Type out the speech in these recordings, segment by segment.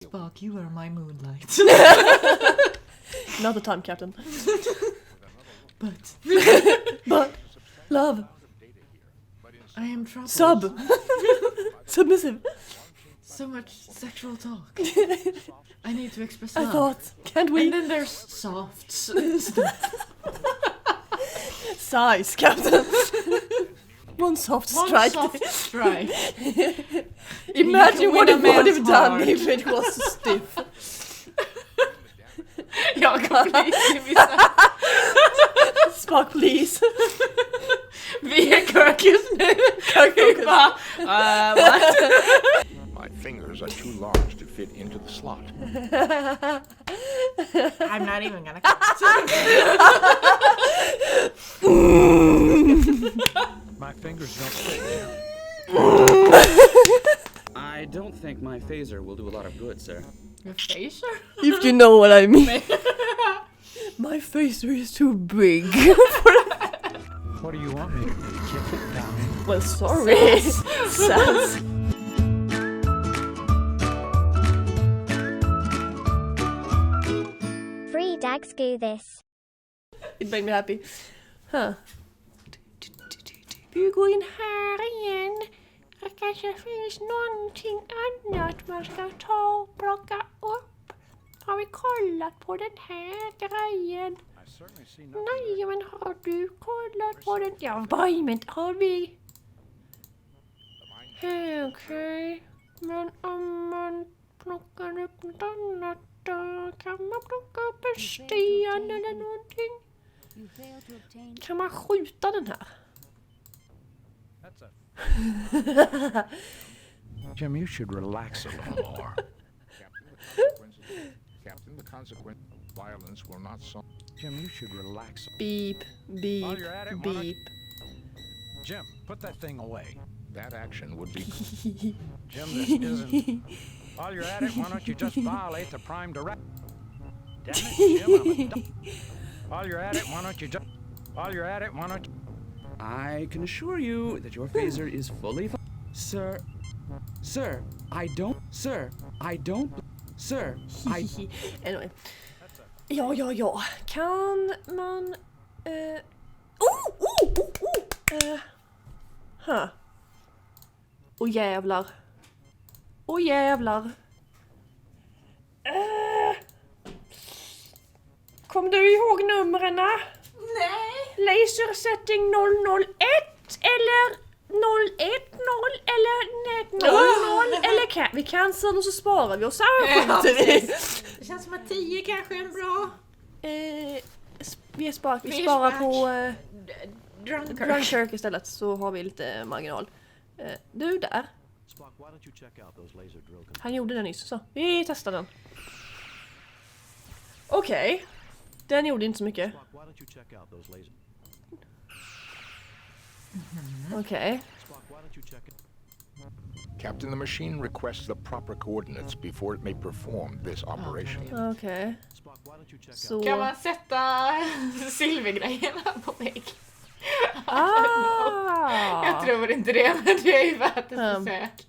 Spock, you are my moonlight. Not the time, Captain. But Love. I am troubled. Submissive. So much sexual talk. I need to express I love. thought, can't we? And then there's soft stuff. Size, Captain. One soft strike. One soft strike. Imagine what it would have done heart. if it was stiff. Jag kommer vissa. Spock, please. Vi är Kirkus nu. Vi bara, what? My fingers are too large to fit into the slot. I'm not even gonna cut. My fingers don't fit there. I don't think my phaser will do a lot of good, sir. Your phaser? If you know what I mean. My phaser is too big. What do you want me to do? Kick it down? Well, sorry. Sass. Free Dags do this. It made me happy. Huh. Vi går in här igen. Det kanske finns någonting annat man ska ta och plocka upp. Har vi kollat på den här grejen? Nej, men har du kollat på den? Ja, men har vi? Okej. Men om man plockar upp något annat då kan man plocka upp en sten eller någonting. Kan man skjuta den här? Jim, you should relax a little more. Captain, the consequence of violence will not solve. Jim, you should relax. Beep, beep, While you're at it, why don't- beep. Jim, put that thing away. That action would be Jim, this isn't... While you're at it, why don't you just violate the prime direct... Damn it, Jim, I'm a While you're at it, why don't you just... While you're at it, why don't you... I can assure you that your phaser is fully Sir, I don't... Anyway. Ja. Kan man... Åh jävlar. Kom du ihåg numren? Nej. Laser setting 001 eller 010 eller 100 eller kan vi cancel och så sparar vi och så skjuter vi. Det känns som att 10 kanske är en bra... Vi sparar på Drunkirk. istället så har vi lite marginal. Du där. Han gjorde den nyss så. Vi testar den. Okej. Den gjorde inte så mycket. Okej. Captain, the machine requests the proper coordinates before it may perform this operation. Okej. Så... Kan man sätta silvergrejerna på vägg? Jag tror inte det, men det är ju värt ett försök.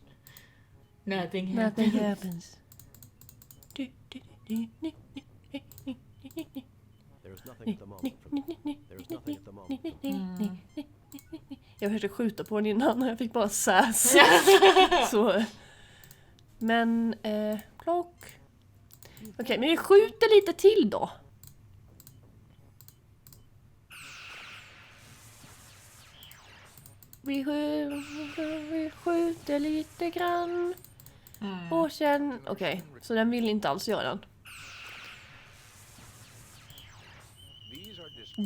Nothing happens. Jag försökte skjuta på den innan och jag fick bara sass. Så. Men, plock. Okej, men vi skjuter lite till då. Vi skjuter lite grann. Och sen, okej. Så den vill inte alls göra den.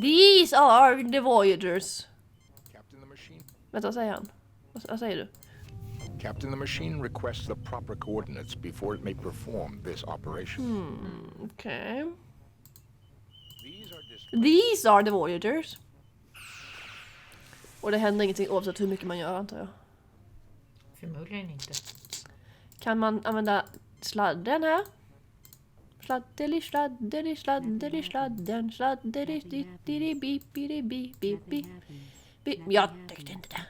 These are the Voyagers. Captain, the machine... Vänta, vad säger han? Vad säger du? Captain, the machine requests the proper coordinates before it may perform this operation. Okej. These are These are the Voyagers. Och det händer ingenting oavsett hur mycket man gör, antar jag. Förmodligen inte. Kan man använda sladden här? Sladdeli, sladdeli, sladdeli, sladden, sladdeli, dittili, bipili, bipipi. Jag tyckte inte det.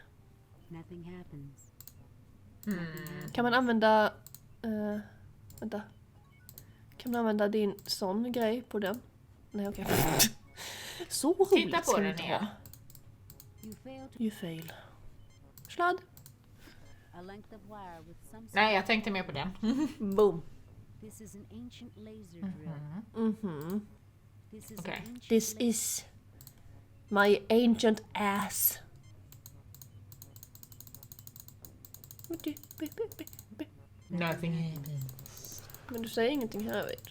Kan man använda... vänta. Kan man använda din sån grej på den? Nej, okej. Så roligt. Titta på ska vi den inte igen. ha. You fail. Sladd. Nej, jag tänkte mer på den. Boom. Okej. This is my ancient ass. Nothing happens. Men du säger ingenting här vid.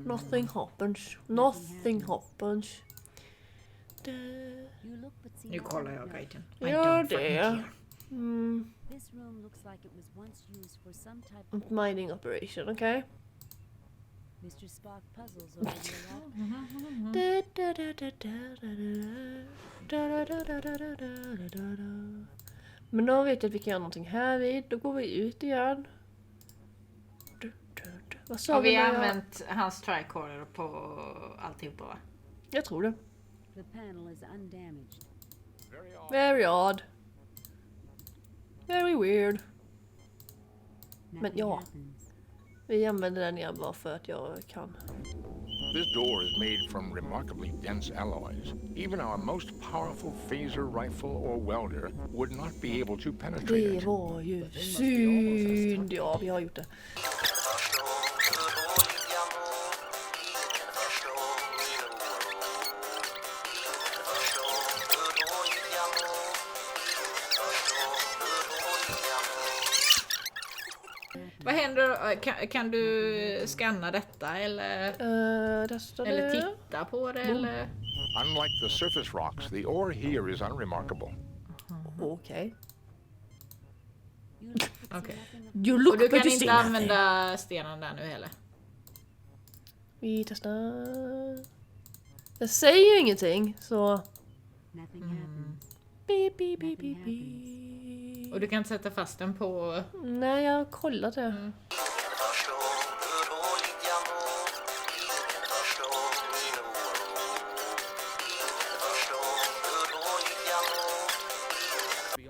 Nothing happens. Nothing happens. Nu kollar jag guiden. Ja, det. Mining operation, okej? Mr. Spock puzzles over your lap. Men då vet jag att vi kan göra någonting här vid. Då går vi ut igen. Vad sa Har vi när jag- använt hans tricorder på alltihopa, va? Jag tror det. The panel is undamaged. Very odd. Very weird. Nothing ja. happens. Vi använder den igen bara för att jag kan. This door is made from remarkably dense alloys. Even our most powerful phaser rifle or welder would not be able to penetrate Det it. var ju synd. Ja, vi har gjort det. Vad händer? Kan du scanna detta eller titta på det eller? Unlike the surface rocks, the ore here is unremarkable. Okej. Okej. You Och look du but kan you inte see använda stenen där nu heller. Vi testar. Jag säger ju ingenting, så... Nothing happens. Beep, beep, beep, beep, beep. Och du kan inte sätta fast den på... Nej, jag har kollat det.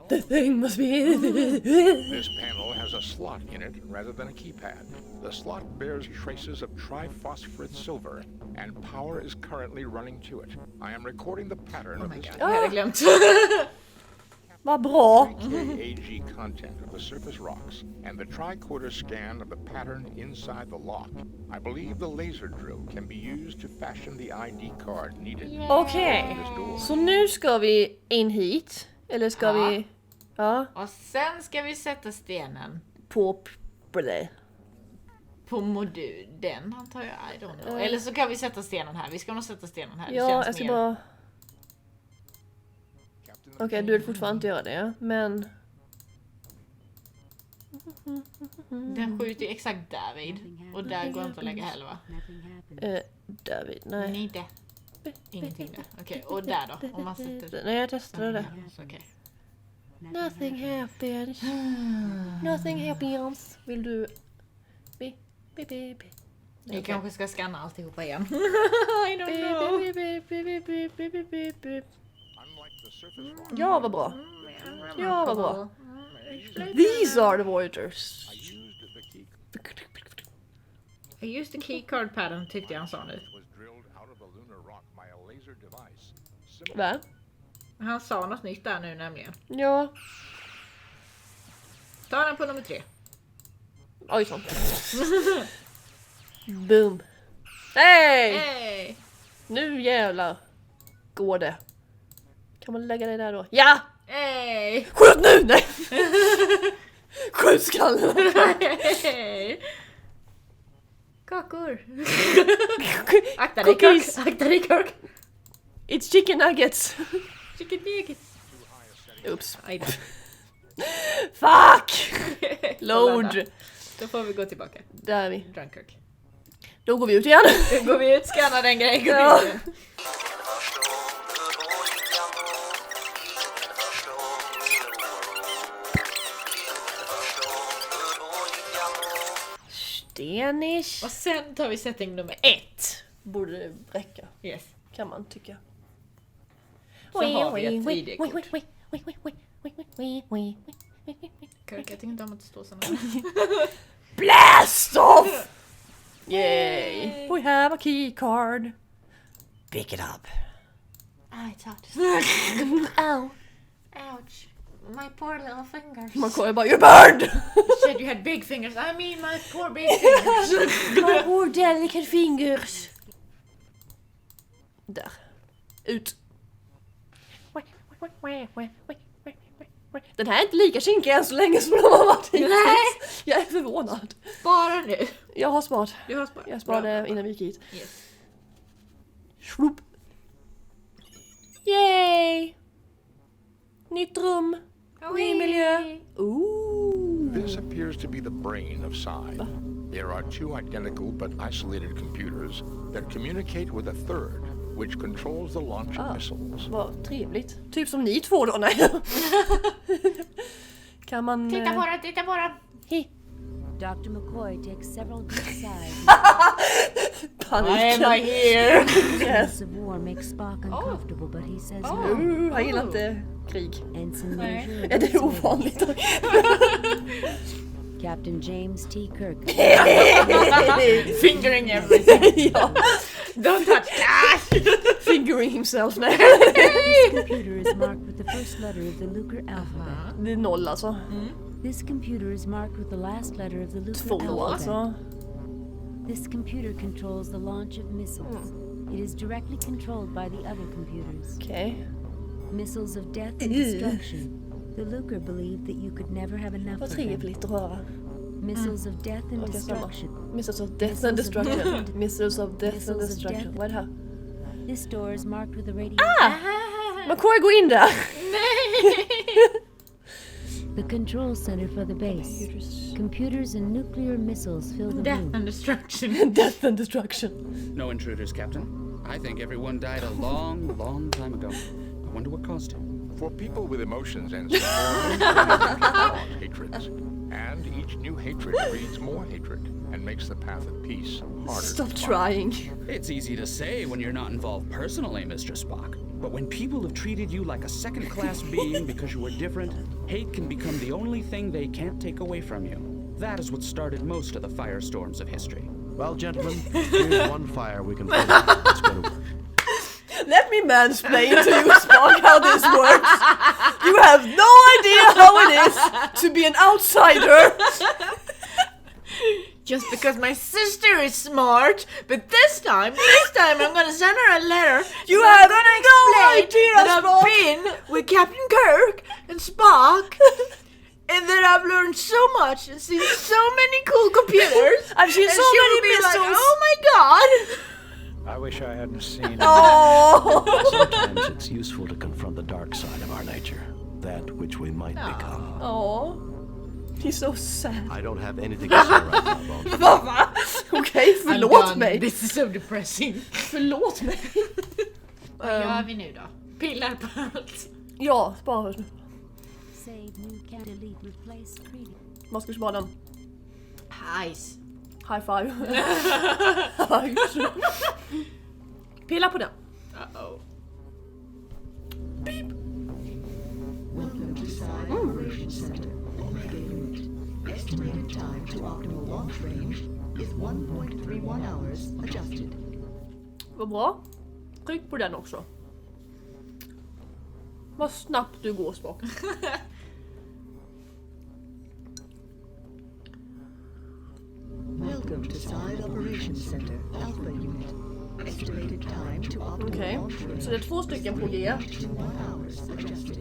The thing must be... This panel has a slot in it rather than a keypad. The slot bears traces of triphosphorus silver, and power is currently running to it. I am recording the pattern of this Jag hade glömt. Vad bra! KAG content of the surface rocks, and the tricorder scan of the pattern inside the lock. I believe the laser drill can be used to fashion the ID card needed. Okej, This door. så nu ska vi in hit. Eller ska Ja. vi... Ja, Och sen ska vi sätta stenen på det. på den antar jag. I don't know. Eller så kan vi sätta stenen här. Vi ska nog sätta stenen här. Det Ja, känns jag ska mer... bara... Okej, du vill fortfarande inte göra det, men... Den skjuter ju exakt där vid. Och där går inte att lägga heller, va? Nothing happens. David, nej. Inte. Ingenting där. Okej, och där då? Om man sätter... Nej, jag testade det. Så, okej. Nothing happens. Nothing happens. Vill du... Bi, bi, bi, bi. Vi kanske ska scanna alltihopa igen. I don't Bi, know. bi, bi, bi, bi, bi, bi, bi, bi, bi. Unlike the surface rocks, Ja, vad bra. Ja, vad bra. These are the Voyagers. I used the key Just the keycard pattern tyckte jag han sa nu. was drilled out of the lunar rock by a laser device. Similar Va? Han sa något nytt där nu nämligen. Ja. Ta den på nummer 3. Oj, så. Boom. Hey! Hey! Nu jävlar går det. Kan man lägga det där då? Ja! Hey! Skjut nu! Nej! Skjut skallen! Hey! Kakor! Akta dig, Cookies. Kirk! Akta dig, Kirk! It's chicken nuggets! Chicken nuggets! Oops. Aj då. Fuck! Load! Då får vi gå tillbaka. Där är vi. Drunkirk. Då går vi ut igen. Då går vi ut, scannar den grejen, går Ja. vi ut igen. Stenish. Och sen tar vi setting nummer 1. Borde det räcka, Yes. kan man tycka. Så har vi ett 3D-kort. Kirk, jag tycker inte om att det står sådana. Blast off! Yay! We have a key card. Pick it up. Ah, it's hot. Ow. Ouch. My poor little fingers. McCoy bara, you're burned! You said you had big fingers. I mean my poor big fingers. My poor delicate fingers. Där. Ut. Den här är inte lika kinkig än så länge som de har varit hittills. Nej. Jag är förvånad. Bara nu. Jag har sparat. Du har sparat. Jag sparade innan vi gick hit. Yes. Shroop. Yay! Nytt rum. Ny miljö. Ooh. This appears to be the brain of Psi. There are two identical but isolated computers that communicate with a third, which controls the launch of missiles. Vad trevligt. Typ som ni två då, nej. Kan man... Titta på den. Hi. Dr. McCoy takes several deep sighs. Paniken. Why am I here? Yes. The war makes Spock uncomfortable, but he says no. Han gillar inte krig. Ensign Nej. Major Är det ovanligt? Captain James T. Kirk. Fingering everything. Ja. Don't touch that. Fingering himself. Nej. This computer is marked with the first letter of the Lucre alphabet. Det är 0 alltså. This computer is marked with the last letter of the Lucre 2 alphabet. alltså. This computer controls the launch of missiles. It is directly controlled by the other computers. Okej. Missiles of death and destruction. The Lucre believed that you could never have enough Vad of them. trevligt att höra. Missiles of death and Okej, samma. destruction. Missiles of death and destruction. Missiles of death and destruction. Vad är det här? This door is marked with a radio. McCoy, gå in där! The control center for the base. Computers and nuclear missiles fill the Death room. and destruction. Death and destruction. No intruders, Captain. I think everyone died a long, long time ago. I wonder what caused him. For people with emotions and cause hatreds. And each new hatred breeds more hatred and makes the path of peace harder. Stop to find. trying. It's easy to say when you're not involved personally, Mr. Spock. But when people have treated you like a second-class being because you are different, hate can become the only thing they can't take away from you. That is what started most of the firestorms of history. Well, gentlemen, here's one fire we can put out. It's going to work. Let me mansplain to you, Spock, how this works. You have no idea how it is to be an outsider. Just because my sister is smart, but this time I'm gonna send her a letter. You and have I'm gonna no explain idea, that Spock. I've been with Captain Kirk and Spock, and that I've learned so much and seen so many cool computers. I've seen and so she many will be like, missiles. oh my god! I wish I hadn't seen it. Oh. Sometimes it's useful to confront the dark side of our nature, that which we might become. Oh. He's so sad. I don't have anything to say right now, Bones. Va? Okej, förlåt mig. This is so depressing. Förlåt mig. Vad gör vi nu då? Pillar på allt. Ja, spara först nu. Save, new count, delete, replace, treaty. Vad ska vi spara den? Nice. High five. Pilla på den. Uh-oh. Welcome to Side Operations Center. Omega Unit. Estimated time to optimal launch range is 1.31 hours adjusted. Vad bra. Tryck på den också. Vad snabbt du går, Spock. Welcome to Side Operations Center. Alpha Unit. Estimated time to optimal Okej, launch range så det är 2 stycken på G 1 hours adjusted.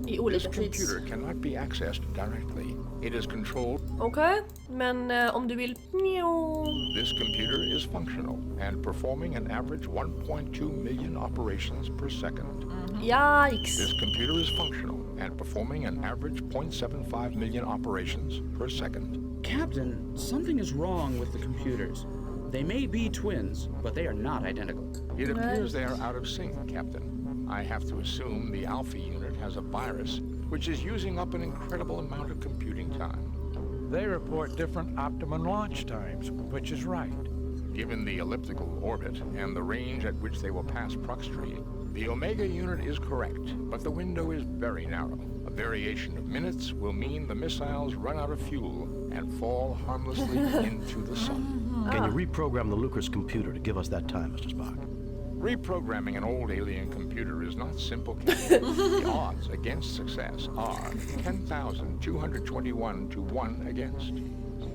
i olika This tids. computer cannot be accessed directly. It is controlled. Okej, men om du vill... This computer is functional and performing an average 1.2 million operations per second. Yikes. This computer is functional and performing an average 0.75 million operations per second. Captain, something is wrong with the computers. They may be twins, but they are not identical. It appears they are out of sync, Captain. I have to assume the Alpha unit has a virus, which is using up an incredible amount of computing time. They report different optimum launch times, which is right. Given the elliptical orbit and the range at which they will pass Proxtree, the Omega unit is correct, but the window is very narrow. A variation of minutes will mean the missiles run out of fuel and fall harmlessly into the sun. Can you reprogram the Lucas computer to give us that time, Mr. Spock? Reprogramming an old alien computer is not simple, Captain. The odds against success are 10,221 to 1 against.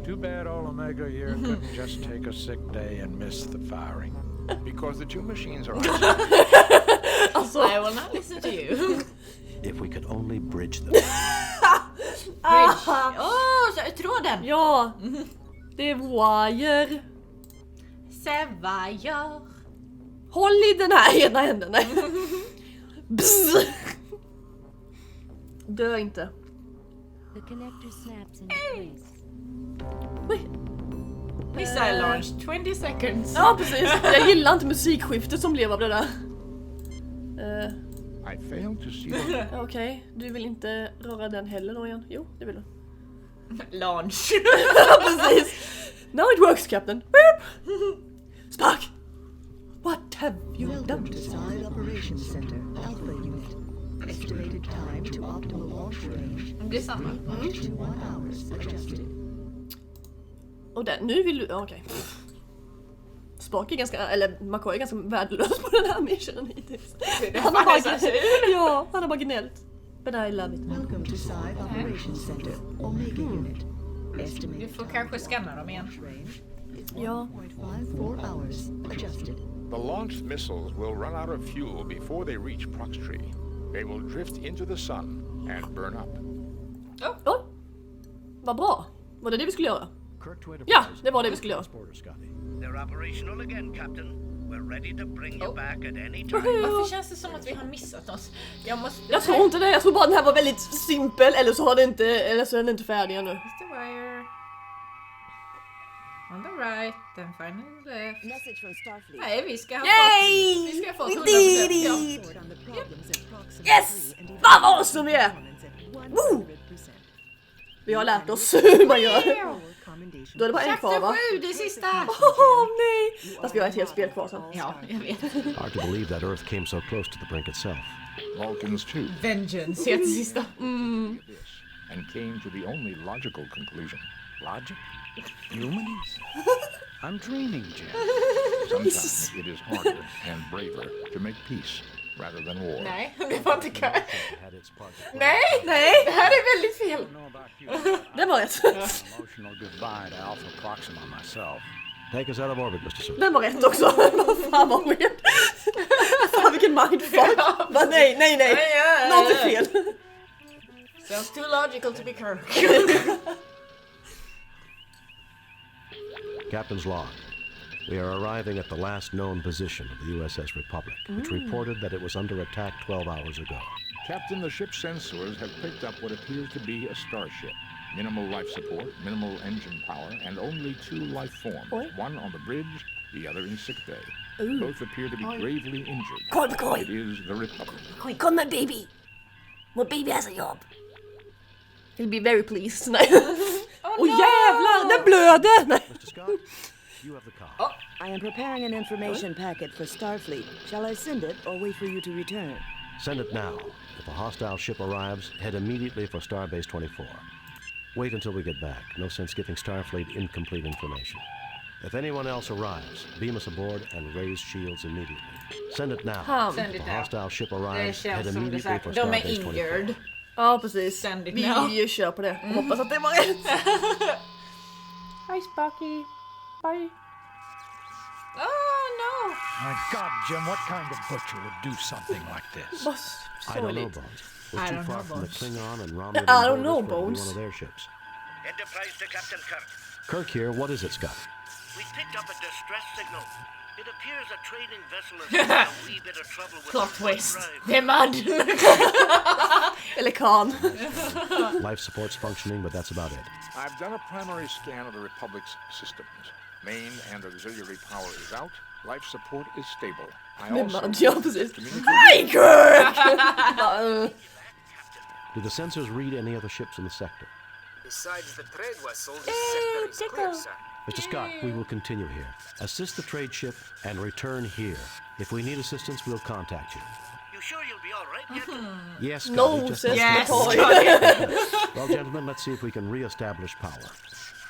Too bad, All Omega here couldn't just take a sick day and miss the firing. Because the two machines are I will not listen to you. If we could only bridge them. Tråden. Ja, det är wire. Sevajer. Håll i den här ena änden. Bzz. Dö inte. The connector snaps into place. Missile launch, 20 seconds. Ja, precis. Jag gillar inte musikskiftet som blev av det där. I failed to see Okej, du vill inte röra den heller då igen? Jo, det vill du. Launch. Precis. Now it works, Captain. Spock! What have you Welcome done? to Side Operations Center, Alpha Unit. Estimated time to optimal launch range. Det är samma. 3.21 hours adjusted. Och där, nu vill du... Okej. Spock är ganska... Eller McCoy är ganska värdelös på den här missionen hittills. Han har bara ja, han har bara gnällt. But I love it. Welcome to Side Operations Center, Omega Unit. Du Estimated får kanske scanna dem igen. range is Ja. 1.54 hours adjusted. The launched missiles will run out of fuel before they reach Proxtree. They will drift into the sun and burn up. Oh. Vad bra. Var det vi skulle göra? Kirk Ja, det var det vi skulle göra. They're operational again, Captain. We're ready to bring you back at any time. Varför känns det som att vi har missat oss? Jag tror inte det. Jag tror bara den här var väldigt simpel. Eller så har det inte... Eller så är den inte färdig ännu. Just the wire. On the right, then finally left. Message from Starfleet. Nej, vi ska ha Yay! fått... Vi ska ha fått We 100%. did it! Yes! Fan vad awesome vi är! Woo! Vi har lärt oss hur man gör. Då är det bara en kvar, va? 7, det sista! Åh nej! Fast vi har ett helt spel kvar sen. Ja, jag vet. Hard to believe that Earth came so close to the brink itself. Vulcans too. Vengeance heter sista. And came to the only logical conclusion. Logic? Humans? I'm dreaming, Jim. Sometimes it is harder and braver to make peace rather than war. Nej, det var inte kul. Nej, det här är väldigt fel. Det var rätt. Emotional goodbye to Alpha Proxima myself. Take us out of orbit, Mr. Sir. Den var rätt också. Fan vad weird. Fan vilken mindfuck. Va, nej. Något är fel. Sounds too logical to be Kirk. Captain's log. We are arriving at the last known position of the USS Republic, which reported that it was under attack 12 hours ago. Captain, the ship's sensors have picked up what appears to be a starship. Minimal life support, minimal engine power, and only 2 life forms. One on the bridge, the other in sickbay. Both appear to be gravely injured. McCoy. It is the Republic. Come on baby. Vår baby has a job. He'll be very pleased. Nej. Åh jävlar, den blöder! Nej. Mr. Scott, you have the call. I am preparing an information packet for Starfleet. Shall I send it or wait for you to return? Send it now. If a hostile ship arrives, head immediately for Starbase 24. Wait until we get back. No sense giving Starfleet incomplete information. If anyone else arrives, beam us aboard and raise shields immediately. Send it now. Send it If a now. hostile ship Det arrives, head känns som det immediately for sagt. De är Starbase 24. injured. Ja precis. Send it Vi now. kör på det. Hoppas att det var rätt. Hi, Sparky. Bye. Oh no! My God, Jim, what kind of butcher would do something like this? I don't know, Bones. We're I too don't far know, from the Bones. Klingon and Romulan I don't know, borders for it to be Bones. one of their ships. Enterprise to Captain Kirk. Kirk here. What is it, Scott? We picked up a distress signal. It appears a trading vessel is in a wee bit of trouble with Plot the twist. drive. Det är mad. Eller kan. Life support's functioning, but that's about it. I've done a primary scan of the Republic's systems. Main and auxiliary power is out. Life support is stable. I also Ja precis. Nej Kirk! Do the sensors read any other ships in the sector? Besides the trade vessel, the sector is clear, sir. Mr. Scott, we will continue here. Assist the trade ship and return here. If we need assistance, we'll contact you. You sure you'll be all right, Captain? Yes, Scott. No, just says Yes. McCoy. Well, gentlemen, let's see if we can re-establish power.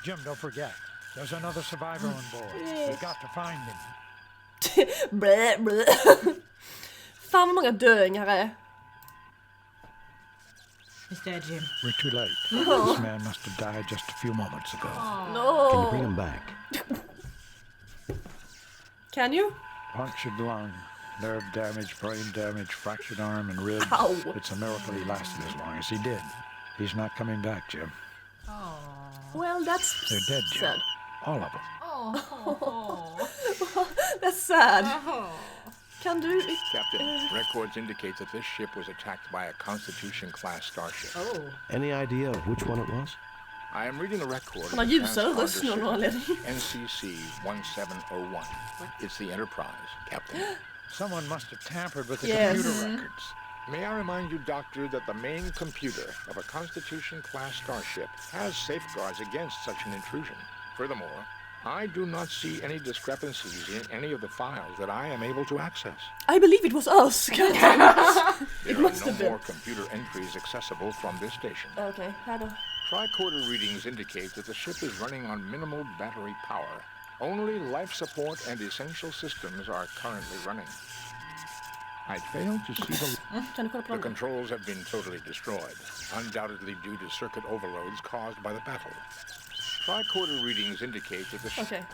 Jim, don't forget. There's another survivor on board. We've got to find him. Blä, blä. Fan vad många döingar är. He's dead, Jim. We're too late. This man must have died just a few moments ago. No. Can you bring him back? Can you? Punctured lung, nerve damage, brain damage, fractured arm and ribs. Ow. It's a miracle he lasted as long as he did. He's not coming back, Jim. Well, that's They're dead, Jim. sad. All of them. That's sad. Can du... Captain, records indicate that this ship was attacked by a Constitution-class starship. Any idea of which one it was? I am reading a record of Han har the ljusare transponder röst nu av någon anledning. ship, NCC-1701. It's the Enterprise, Captain. Someone must have tampered with the Yes. computer records. May I remind you, Doctor, that the main computer of a Constitution-class starship has safeguards against such an intrusion. Furthermore, I do not see any discrepancies in any of the files that I am able to access. I believe it was us. There It are must no have been. more computer entries accessible from this station. Okej, här då. Tricorder readings indicate that the ship is running on minimal battery power. Only life support and essential systems are currently running. I fail to see Kan du kolla på the dem? controls have been totally destroyed, undoubtedly due to circuit overloads caused by the battle. Tricorder readings indicate that the ship... Okej.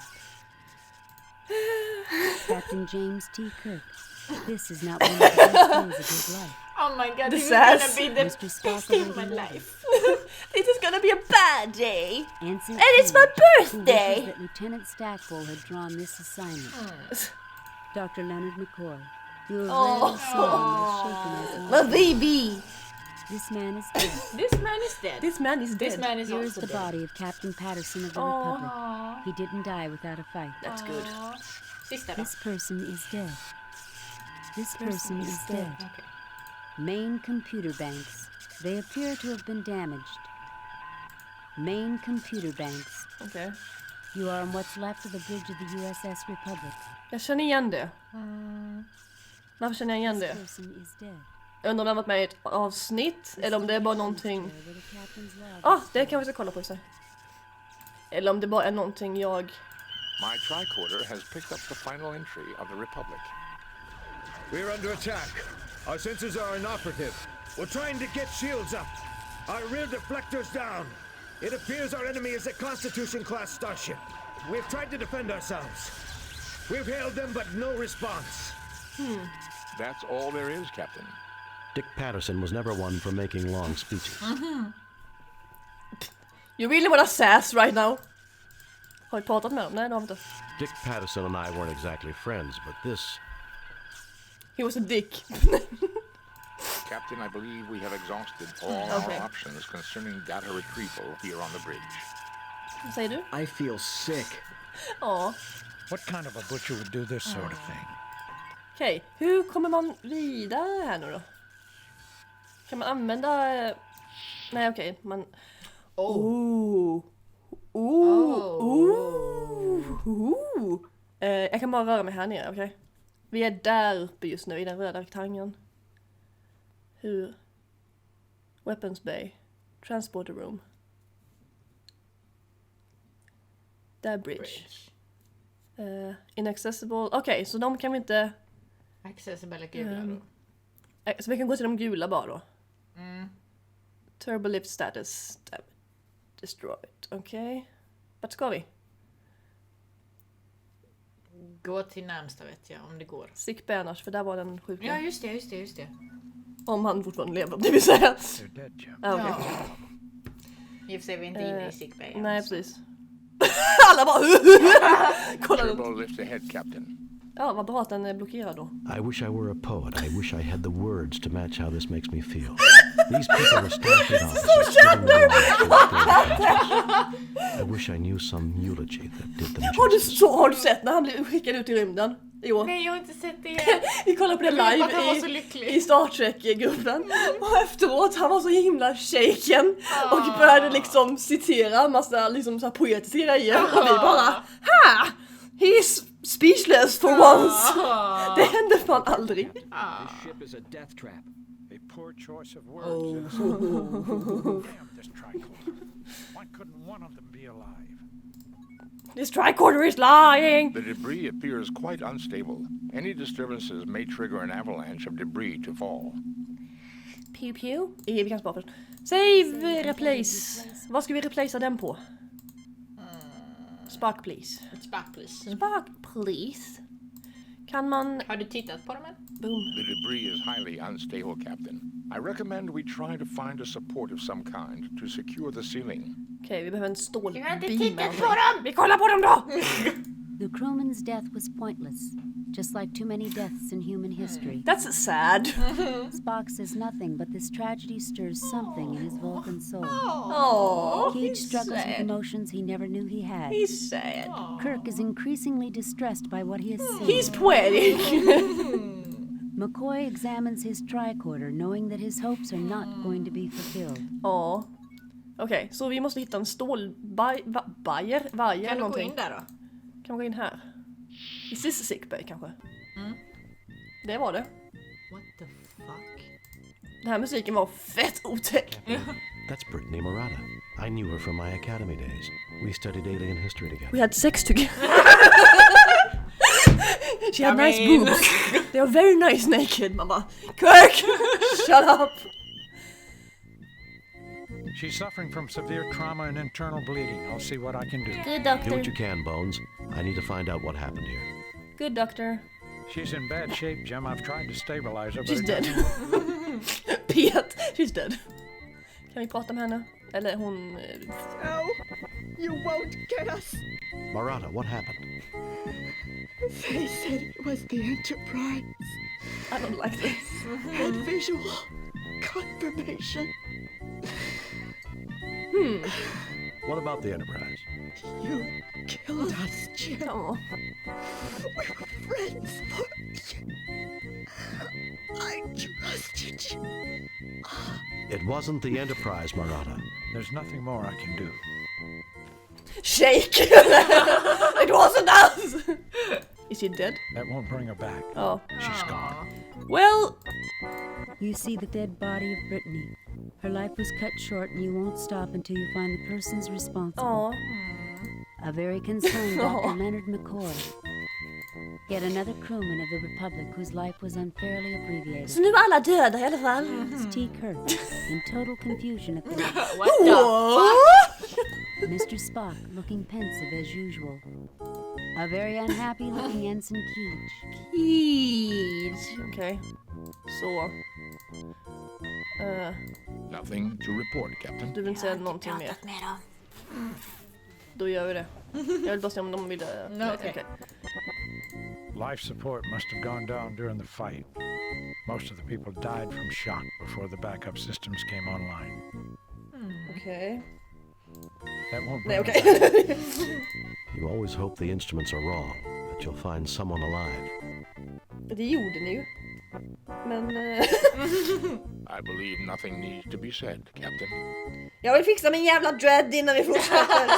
Captain James T. Kirk. This is not one of the best days of his life. Oh my god, The this is sass. gonna be the Mr. best Spock day of my awaiting life. This is gonna be a bad day. Ensign And it's my Page, who birthday. wishes that Lieutenant Stackpole had drawn this assignment. Dr. Leonard McCoy. You have rarely seen him as shaken as he My is. baby. This man is dead. This man is dead. This man is This dead. man is Here is also the dead. body of Captain Patterson of the Aw. Republic. He didn't die without a fight. That's good. Sista då. This person is dead. This person is dead. Okej. Main computer banks. They appear to have been damaged. Main computer banks. Okej. You are on what's left of the bridge of the USS Republic. Jag känner igen det. Varför känner jag igen This det? person is dead. Jag undrar om det har varit med i ett avsnitt eller om det är bara någonting... Where the captain's log Ah, is det kan vi ska kolla på sig. Eller om det bara är någonting jag... My tricorder has picked up the final entry of the Republic. We're under attack. Our sensors are inoperative. We're trying to get shields up. Our rear deflectors down. It appears our enemy is a Constitution-class starship. We've tried to defend ourselves. We've hailed them, but no response. That's all there is, Captain. Dick Patterson was never one for making long speeches. You really wanna sass right now? Har vi pratat med dem? Nej, det har vi inte. Dick Patterson and I weren't exactly friends, but this... He was a dick. Captain, I believe we have exhausted all our options concerning data retrieval here on the bridge. Vad säger du? I feel sick. Ja. What kind of a butcher would do this sort of thing? Okej, hur kommer man vidare här nu då? Kan man använda... Nej, okej. Man... Jag kan bara röra mig här nere, okej? Vi är där uppe just nu i den röda rektangeln. Hur? Weapons Bay. Transporter Room. Där bridge. Inaccessible. Okej, så de kan vi inte... Accessible gula då. Så vi kan gå till de gula bara då. Turbolift status. Destroyed. Okej. Vart ska vi? Gå till närmsta vet jag, om det går. Sick bay annars, för där var den sjuka. Ja, just det. Om han fortfarande lever, det vill säga. They're dead, Jim. Ah, okay. I och för sig är vi inte inne i sick bay. Nej, precis. Alla bara... Kolla runt. Turbo lift ahead, Captain. Ja, vad bra att den är blockerad då. I wish I were a poet. I wish I had the words to match how this makes me feel. These people are Starfleet officers giving me I wish I knew some eulogy that did them justice. Har du sett när han blev skickad ut i rymden? Jo. Nej, jag har inte sett det. Vi kollade på det live i Star Trek-gruppen. Och efteråt, han var så himla shaken. Och började liksom citera en massa liksom, så här poetiska grejer. Och vi bara, he's speechless for once. Det hände fan aldrig. This ship is a death trap. They poor choice of words. Damn this tricorder. Why couldn't one of them be alive? This tricorder is lying! The debris appears quite unstable. Any disturbances may trigger an avalanche of debris to fall. Pew pew. Vi kan spara först. Save, replace. Vad ska vi replacea den på? Spark please. Spark please. Spark please. Kan man... Har du tittat på dem än? Boom. The debris is highly unstable, Captain. I recommend we try to find a support of some kind to secure the ceiling. Okej, vi behöver en stålbeam. Jag har inte tittat på dem! Vi kollar på dem då! The crewman's death was pointless, just like too many deaths in human history. That's sad. Spock says nothing, but this tragedy stirs something in his Vulcan soul. Oh, Cage struggles with emotions he never knew he had. He's sad. Kirk is increasingly distressed by what he has seen. He's poetic. McCoy examines his tricorder, knowing that his hopes are not going to be fulfilled. Ja. Okej, så vi måste hitta en vajer eller Kan du gå någonting. in där då? Kan man gå in här? Is this a sick bay kanske? Det var det. What the fuck? Den här musiken var fett otäck. That's Brittany Murata. I knew her from my academy days. We studied alien history together. We had sex together. She had nice boobs. They were very nice naked, mamma. Kirk! Shut up! She's suffering from severe trauma and internal bleeding. I'll see what I can do. Good Do doctor. what you can, Bones. I need to find out what happened here. Good doctor. She's in bad shape, Jim. I've tried to stabilize her, but She's it dead. doesn't- Pet, she's dead. Kan vi prata med henne? Eller hon... No, you won't get us. Murata, what happened? They said it was the Enterprise. I don't like this. Had visual confirmation. What about the Enterprise? You killed us, Jim. Oh. We were friends. I trusted you. It wasn't the Enterprise, Murata. There's nothing more I can do. Shake! It wasn't us! Is she dead? That won't bring her back. Oh. She's gone. Well... You see the dead body of Brittany. Her life was cut short, and you won't stop until you find the persons responsible. A very concerned Dr. Leonard McCoy. Yet another crewman of the Republic whose life was unfairly abbreviated. Så nu är alla döda i alla fall. T. Kirk, in total confusion at the What the fuck? Mr. Spock, looking pensive as usual. A very unhappy looking Ensign Keech. Okej. Så. Nothing to report, Captain. Du vill inte säga någonting mer? Då gör vi det. Jag vill bara se om de vill... No, okay. Life support must have gone down during the fight. Most of the people died from shock before the backup systems came online. Okej. That won't Nej, bring okej. her back. You always hope the instruments are wrong, that you'll find someone alive. Det gjorde ni ju. Men... I believe nothing needs to be said, Captain. Jag vill fixa min jävla dread innan vi fortsätter.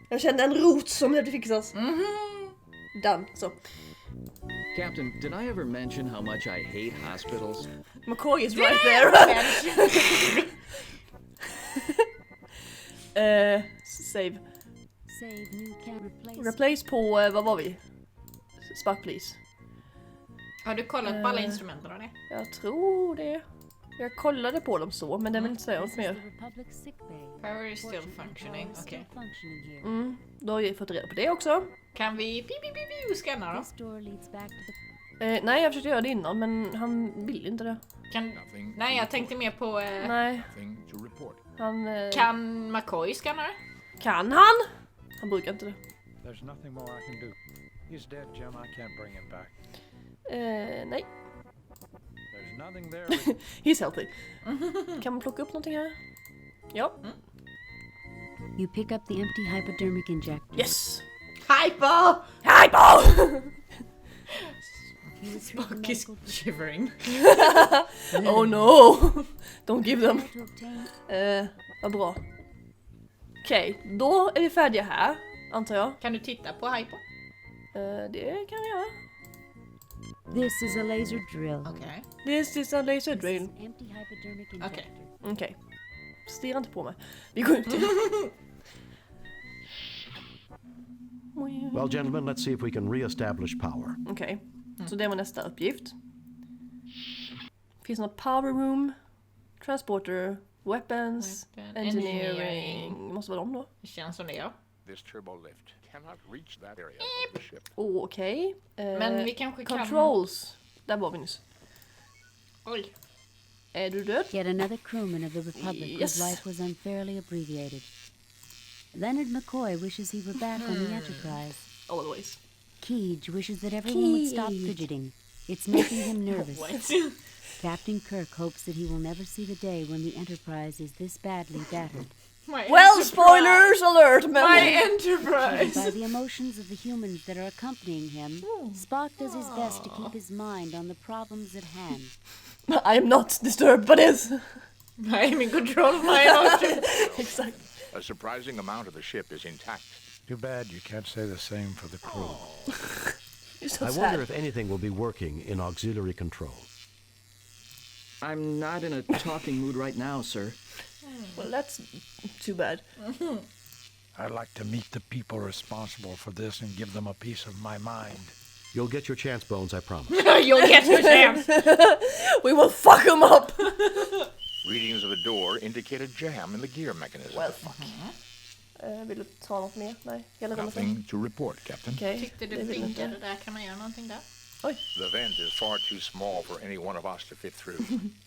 Jag kände en rot som behövde fixas. Done, så. Captain, did I ever mention how much I hate hospitals? McCoy is right there. Save. Save new can replace. Replace på, vad var vi? Spark please. Har du kollat på alla instrumenten av det? Jag tror det. Jag kollade på dem så, men det vill inte säga något mer. Power is still functioning. Okej. Då har jag fått reda på det också. Kan vi scanna då? Nej, jag försökte göra det innan, men han vill inte det. Nej, jag tänkte mer på... Nej. Han... Kan McCoy scanna det? Kan han? Han brukar inte det. There's nothing more I can do. He's dead, Jim. I can't bring him back. Nej. There's nothing there. He's healthy. Kan man plocka upp någonting här? Ja. You pick up the empty hypodermic injector. Yes! Hypo! Hypo! Spock is shivering. Oh no! Don't give them. Vad bra. Okej, då är vi färdiga här, antar jag. Kan du titta på Hypo? Det kan vi göra. This is a laser drill. Okej. This is a laser drill. Empty hypodermic injector. Okej. Okej. Stirra inte på mig. Vi går ut. Well, gentlemen, let's see if we can re-establish power. Okej. Så det var nästa uppgift. Finns något power room, transporter, weapons, engineering. Måste vara dem då. Det känns som det, ja. This turbolift cannot reach that area of the ship. Okej. Men vi kanske kan... Controls. Där var vi nyss. Oj. Är du död? Yet another crewman of the Republic Yes. whose life was unfairly abbreviated. Leonard McCoy wishes he were back on the Enterprise. Always. Keege wishes that everyone would stop fidgeting. It's making him nervous. What? Captain Kirk hopes that he will never see the day when the Enterprise is this badly battered. Well, spoilers alert, man. My Enterprise. By the emotions of the humans that are accompanying him, Spock does his best to keep his mind on the problems at hand. I am not disturbed by this. I am in control of my emotions. Exactly. A surprising amount of the ship is intact. Too bad you can't say the same for the crew. You're so I sad. wonder if anything will be working in auxiliary control. I'm not in a talking mood right now, sir. Well, that's too bad. I'd like to meet the people responsible for this and give them a piece of my mind. You'll get your chance, Bones, I promise. You'll get your chance. We will fuck him up. Readings of the door indicate a jam in the gear mechanism. Well, fuck. Vill du ta något mer? Nej, hela rummet. Nothing to report, Captain. Okej, Tyckte det du vill inte. blinkade där? Kan man göra någonting där? Oj. The vent is far too small for any one of us to fit through.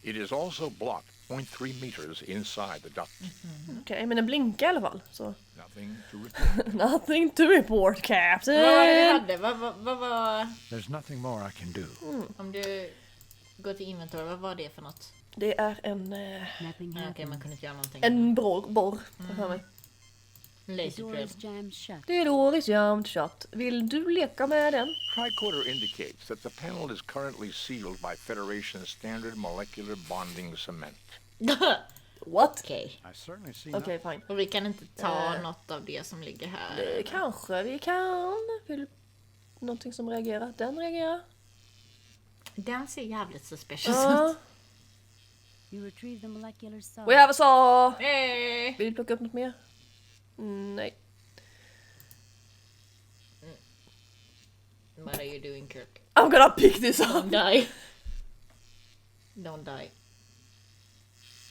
It is also blocked 0.3 meters inside the duct. Okej, men den blinkar i alla fall. Så. Nothing to report. Nothing to report, Captain. Vad var det vi hade? Vad var... There's nothing more I can do. Om du går till inventory, vad var det för något? Det är en... Nothing Okej, happens. man kunde inte göra någonting. En borr. För mig. The Laser door drill. is jammed shut. Det är Doris jammed shut. Vill du leka med den? Tricorder indicates that the panel is currently sealed by Federation's standard molecular bonding cement. What? Okej. I certainly see Okej, fine. Och vi kan inte ta något av det som ligger här. Det kanske vi kan. Vill någonting som reagerar? Den reagerar. Den ser jävligt suspicious Ja. ut. You retrieve the molecular saw. We have a saw. Hey. Vill du plocka upp något mer? Nej. What are you doing, Kirk? I'm gonna pick this up. Don't die. Don't die.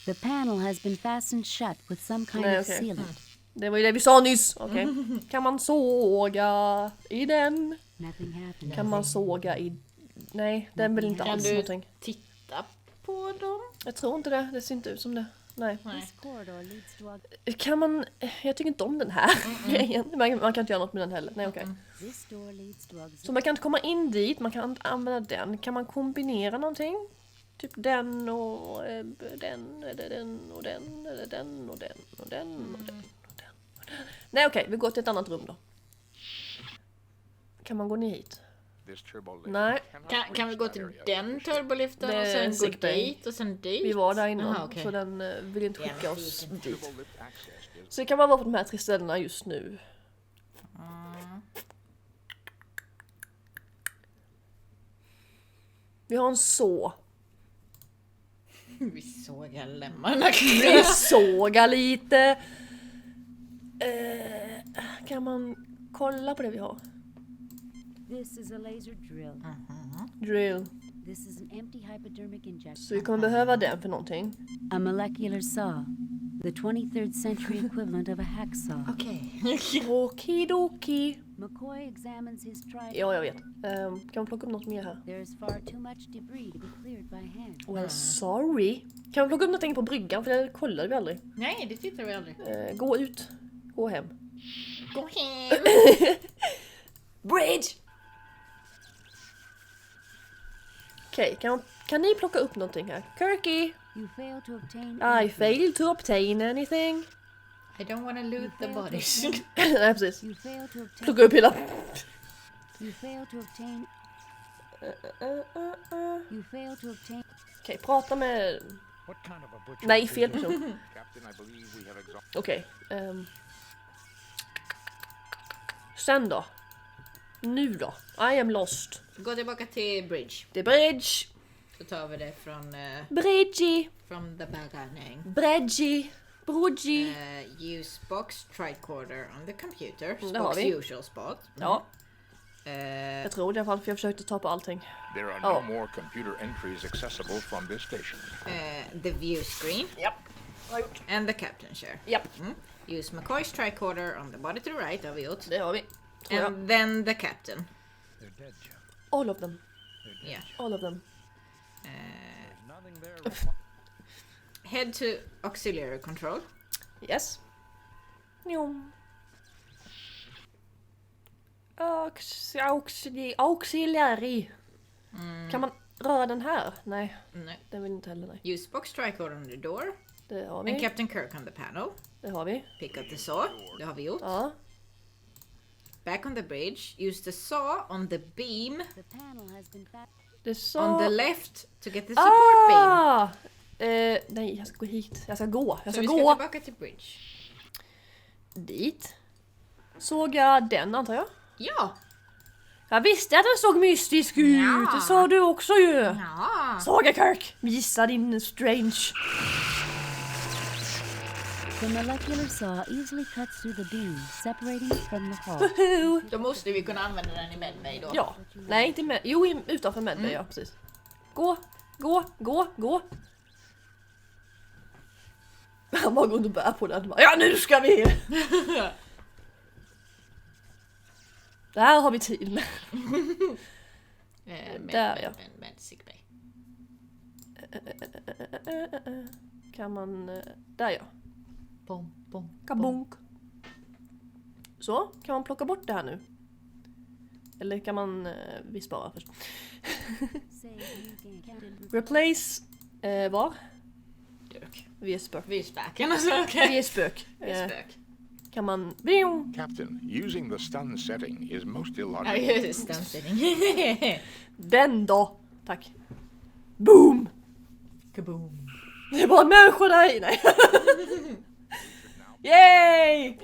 The panel has been fastened shut with some kind Nej, of okej. sealant. Det var ju det vi sa nyss. Okej. Kan man såga i den? Nothing happens. Kan man såga i... Nej, den vill inte Kan alls du någonting. titta på dem? Jag tror inte det. Det ser inte ut som det. Nej. This corridor leads to Kan man... Jag tycker inte om den här grejen. Man kan inte göra något med den heller. Nej, okej. this door leads to Så man kan inte komma in dit. Man kan inte använda den. Kan man kombinera någonting? Typ den och den, eller den och den, eller den och den och den och den och den. Nej, okej. Vi går till ett annat rum då. Kan man gå ner hit? This turbolift Nej. cannot Kan vi reach gå that till area. den turboliften Det och är sen en gå sick bay. dit och sen dit? Vi var där innan. Aha, okej. Så den vill inte skicka Jävla oss fint. dit. Turbolift access is Så det kan man vara på de här tre ställena just nu. Vi har en så. Vi sågar lemmarna. Vi sågar lite. Kan man kolla på det vi har? This is a laser drill. Drill. This is an empty hypodermic injector. Så vi kommer behöva den för någonting. A molecular saw. The 23rd century equivalent of a hacksaw. Okej. Okidoki. McCoy examines his tripod. Ja, jag vet. Kan man plocka upp något mer här? There is far too much debris to be cleared by hand. Well, sorry. Kan man plocka upp någonting på bryggan? För det kollade vi aldrig. Nej, det tittar vi aldrig. Gå ut. Gå hem. Gå hem. Bridge! Okej, kan ni plocka upp någonting här? Kirky! You fail to obtain. I failed to obtain anything. I don't want to loot the bodies. Nej, precis. You fail to obtain. Plocka upp hela... You fail to obtain. You fail to obtain. Okej, prata med... What kind of a butcher? Nej, fel person. Captain, I believe we have exhausted. Okej. Sen då? Nu då? I am lost. Gå tillbaka till Bridge. The bridge. Så tar vi det från... Bridgie. From the beginning. Bridgie. Use box tricorder on the computer. Det har Spock's vi. usual spot. Ja. Jag tror det i alla fall, för jag försökte ta på allting. There are no more computer entries accessible from this station. The view screen. Yep. And the captain chair. Yep. Use McCoy's tricorder on the body to the right, har vi gjort. Det har vi. And then the captain. They're dead, Jim. All of them. Yeah. All of them. Nothing there. Head to auxiliary control. Yes. Jo. Auxiliary. Kan man röra den här? Nej. Den vill inte heller, nej. Use box tricorder on the door. Det har vi. And Captain Kirk on the panel. Det har vi. Pick up the saw. Det har vi gjort. Ja. Back on the bridge. Use the saw on the beam. Det sa... On the left to get the support beam. Nej, jag ska gå hit. Jag ska gå. Så vi ska tillbaka till bridge. Dit. Såg jag den, antar jag? Ja. Jag visste att den såg mystisk ut. Ja. Det sa du också ju. Ja. Saga Kirk, visa din strange. The molecular saw easily cuts through the beam, separating it from the hull. Då måste vi kunna använda den i medbay då. Ja. Nej, inte med. Jo, utanför medbay, ja, precis. Gå. Han bara går och bär på den. Ja, nu ska vi! Det här har vi tid med. Där, ja. Med sickbay. Kan man... Där, ja. Bom. Kabonk. Så, kan man plocka bort det här nu? Eller kan man... vi sparar först. Replace... var? Dirk. Vi är spök. Vi är späken. Okay. Vi är spök. Vi är spök. Kan man... Captain, using the stun setting is most illogical. Ja, just stun setting. Den då! Tack. Boom! Kaboom. Det är bara en människa där i. Nej. Yay!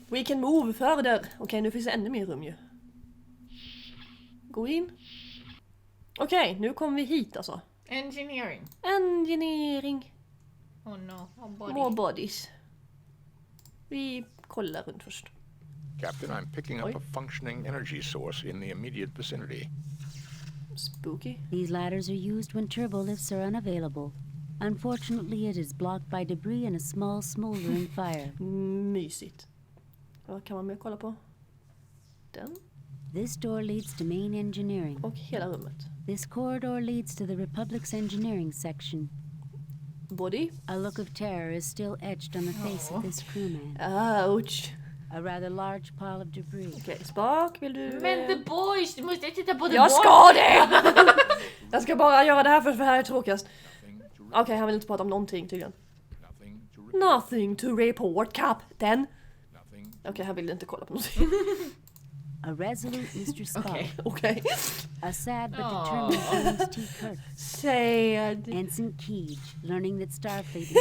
We can move further. Okej, nu finns det ännu mer rum ju. Gå in. Okej, nu kommer vi hit alltså. Engineering. Oh no, More bodies. Vi kollar runt först. Captain, I'm picking up a functioning energy source in the immediate vicinity. Spooky. These ladders are used when turbolifts are unavailable. Unfortunately, it is blocked by debris and a small smoldering fire. Mysigt. Vad kan man mer kolla på? Den. This door leads to main engineering. Och hela rummet. This corridor leads to the Republic's engineering section. Body. A look of terror is still etched on the face of this crewman. Ouch. A rather large pile of debris. Okej, Spark, vill du... Men the boys, du måste titta på the boys. Jag ska det! Jag ska bara göra det här för det här är tråkigast. Okej, han vill inte prata om någonting tydligen. Nothing to report, Captain. Okej, han vill inte kolla på någonting. A resolute Mr. Spock. Okej. A sad but determined James T. Kirk. Sad. Ensign Keege, learning that Starfleet is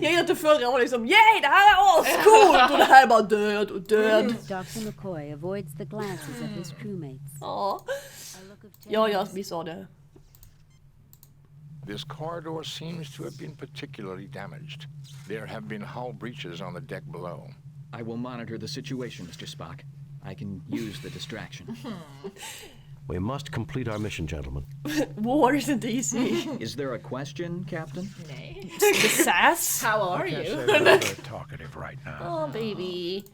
Jag gillar inte förra var liksom yay, det här är ascoolt och det här är bara död och död. Dr. McCoy avoids the glances of his crewmates. Ja, vi sa det. This corridor seems to have been particularly damaged. There have been hull breaches on the deck below. I will monitor the situation, Mr. Spock. I can use the distraction. We must complete our mission, gentlemen. War isn't easy. Is there a question, Captain? Nej. Sass. How are you? They're talkative right now. Oh, baby.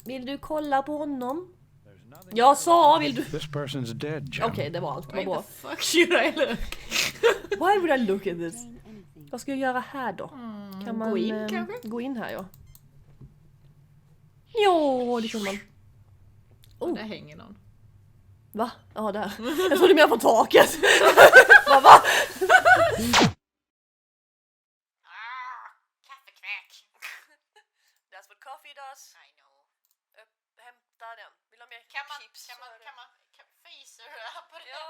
Vill du kolla på honom? Jag sa, vill du... This person's dead, Jim. Okej, det var allt. Vad bra. Why the fuck should I look? Why would I look at this? Vad ska jag göra här då? Kan man gå in kanske? Gå in här, ja. Jo, det kan man. Oh. Där hänger någon. Va? Ja, där. Jag trodde mer på taket. Va? Kaffekväk. That's what coffee does. I know. Hämta den. Vill du ha mer chips? Kan man fiser på det? Ja.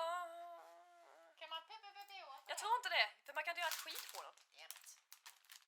Kan man peppa åt? Jag tror inte det. För man kan inte göra ett skit på något.